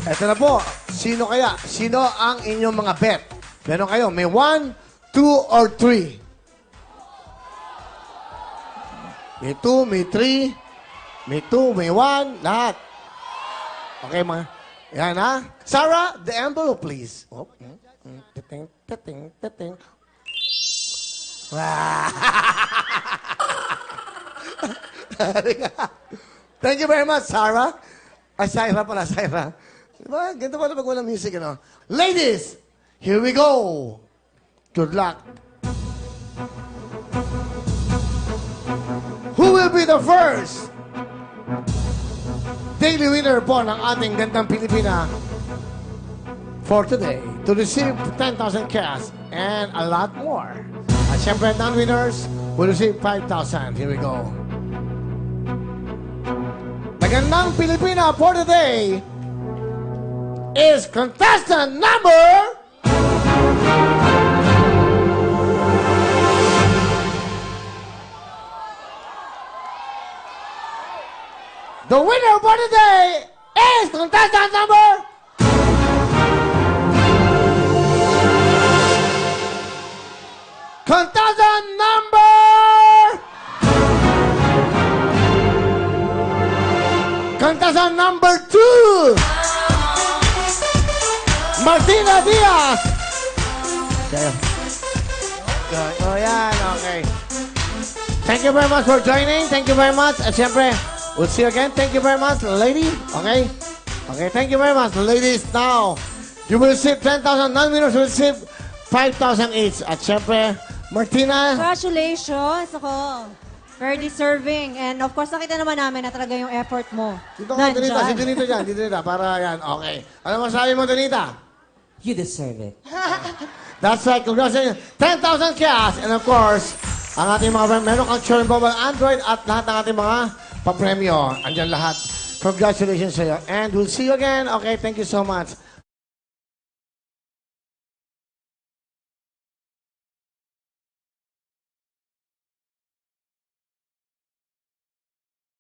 Ito na po. Sino kaya? Sino ang inyong mga bet? Meron kayo. May 1, 2, or 3. May 2, may 3, may 2, may 1, lahat. Okay, mga. Yan, ha? Sarah, the envelope, please. Oh. Tating, tating, tating. Wow. Thank you very much, Sarah. Ay, Sarah pala, Sarah. Diba? Ganito pala pag walang music, ano? Ladies, here we go. Good luck. Who will be the first daily winner po ng ating Gandang Pilipina for today to receive 10,000 cash and a lot more? At syempre, non-winners will receive 5,000. Here we go. The Gandang Pilipina for today is contestant number... The winner for today is contestant number... Contestant number... Contestant number 2... Martina Diaz! Okay. Oh, yan. Okay. Thank you very much for joining. Thank you very much. At syempre, we'll see you again. Thank you very much, lady. Okay? Okay, thank you very much, ladies. Now, you will receive 10,000. Non-winners will receive 5,000 each. At syempre, Martina. Congratulations ako. Very deserving. And of course, nakita naman namin na talaga yung effort mo. Dito ka, Donita. Si Donita dyan. Dito, Donita. Para yan. Okay. Ano masabi mo, Donita? You deserve it. That's right. Congratulations. 10,000 cash. And of course, ang ating mga meron kang Churn Mobile Android at lahat ng ating mga papremyo. Andyan lahat. Congratulations sa iyo. And we'll see you again. Okay, thank you so much.